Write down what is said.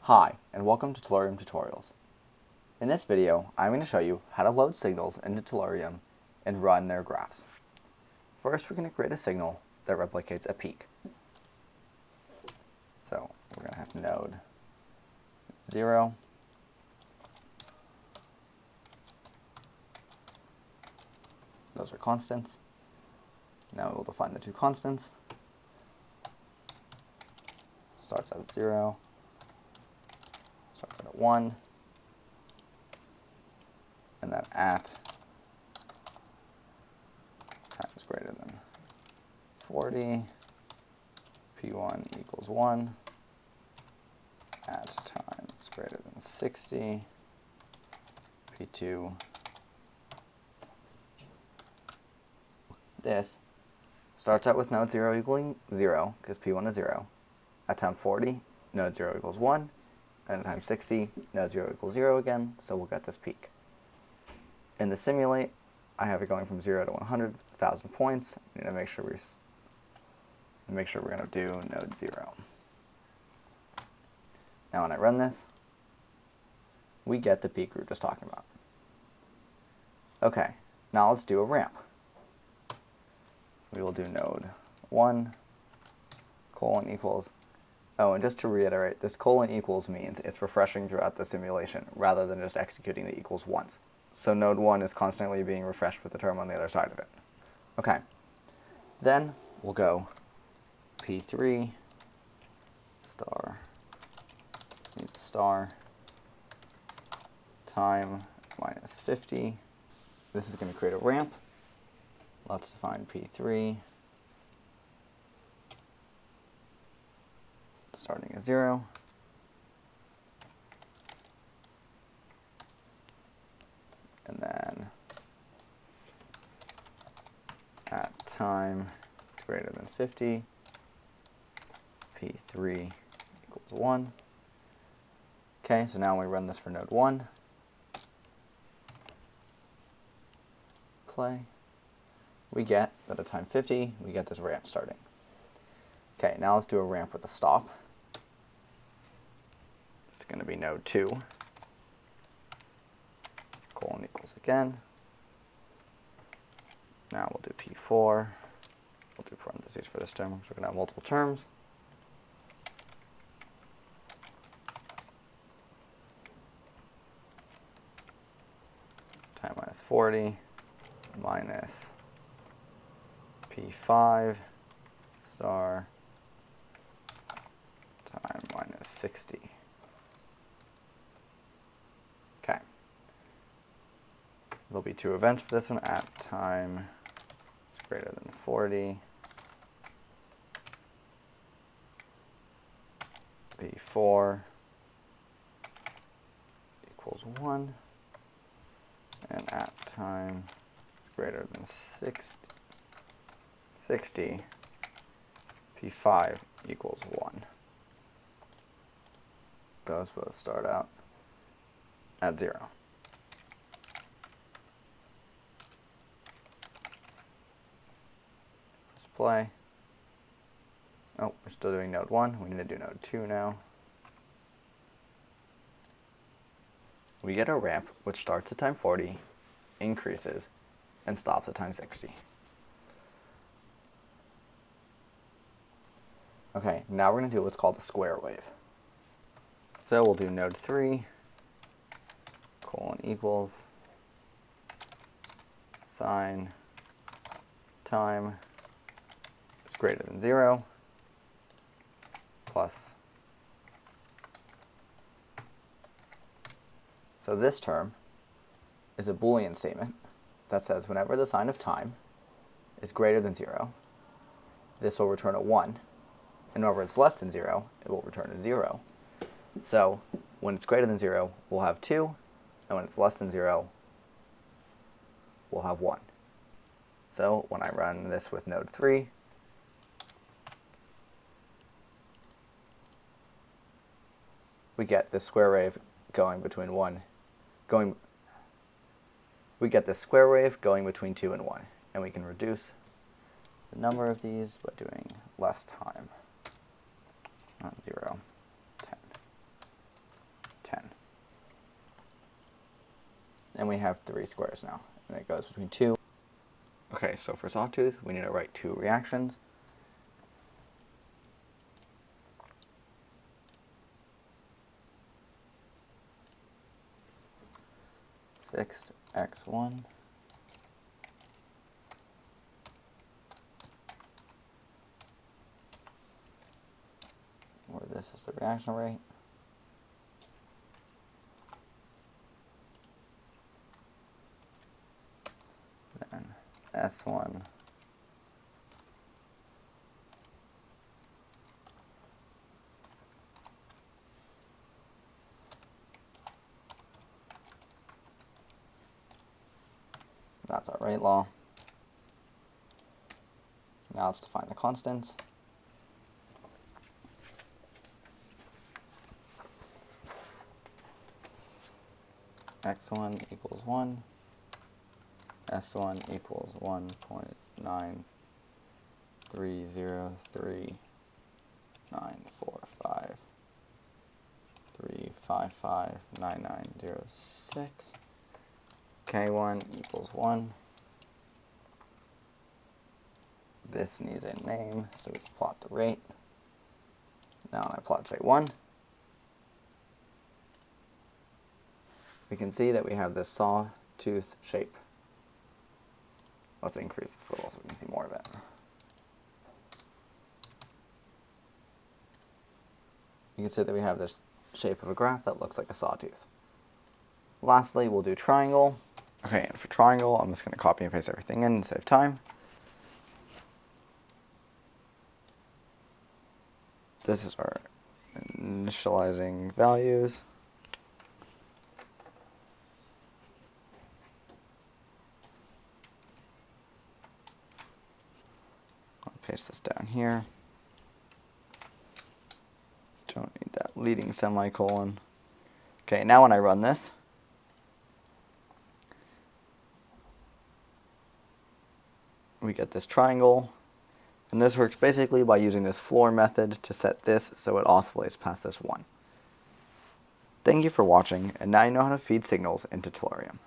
Hi, and welcome to Tellurium Tutorials. In this video, I'm going to show you how to load signals into Tellurium and run their graphs. First, we're going to create a signal that replicates a peak. So we're going to have node 0, those are constants. Now we'll define the two constants. Starts out at 0, starts out at 1, and then at times greater than 40, P1 equals 1, at times greater than 60, P2. This starts out with node 0 equaling 0, because P1 is 0. At time 40, node 0 equals 1, and at time 60, node 0 equals 0 again, so we'll get this peak. In the simulate, I have it going from 0 to 100 with 1,000 points. I need to make sure we're going to do node 0. Now when I run this, we get the peak we were just talking about. Okay, now let's do a ramp. We will do node 1, colon equals. Oh, and just to reiterate, this colon equals means it's refreshing throughout the simulation rather than just executing the equals once. So node 1 is constantly being refreshed with the term on the other side of it. Okay, then we'll go P3 star needs a star time minus 50. This is going to create a ramp. Let's define P3 starting at 0. And then at time is greater than 50, P3 equals 1. Okay, so now we run this for node 1. Play. We get that at time 50, we get this ramp starting. Okay, now let's do a ramp with a stop. It's going to be node 2. Colon equals again. Now we'll do P4. We'll do parentheses for this term because we're going to have multiple terms. Time minus 40 minus P5 star time minus 60. Okay. There'll be two events for this one. At time is greater than 40. P4 equals 1. And at time is greater than 60, P5 equals 1. Those both start out at 0. Let's play. Oh, we're still doing node 1. We need to do node 2 now. We get a ramp which starts at time 40, increases, and stops at time 60. Okay, now we're going to do what's called a square wave. So we'll do node 3, colon equals, sine, time is greater than 0, plus. So this term is a Boolean statement that says whenever the sign of time is greater than 0, this will return a 1. And whenever it's less than 0, it will return a 0. So when it's greater than 0, we'll have 2, and when it's less than 0, we'll have 1. So when I run this with node 3, we get this square wave going between 2 and 1, and we can reduce the number of these by doing less time. 0, 10. and we have 3 squares now. And it goes between 2. Okay, so for sawtooth, we need to write 2 reactions. Fixed x1 where this is the reaction rate. Then S1 that's our rate law. Now let's define the constants. X1 equals 1, S1 equals 1.93039453559906. K1 equals 1. This needs a name, so we can plot the rate. Now when I plot J1, we can see that we have this sawtooth shape. Let's increase this a little so we can see more of it. You can see that we have this shape of a graph that looks like a sawtooth. Lastly, we'll do triangle. Okay, and for triangle, I'm just going to copy and paste everything in and save time. This is our initializing values. I'll paste this down here. Don't need that leading semicolon. Okay, now when I run this, we get this triangle, and this works basically by using this floor method to set this so it oscillates past this 1. Thank you for watching, and now you know how to feed signals into Tellurium.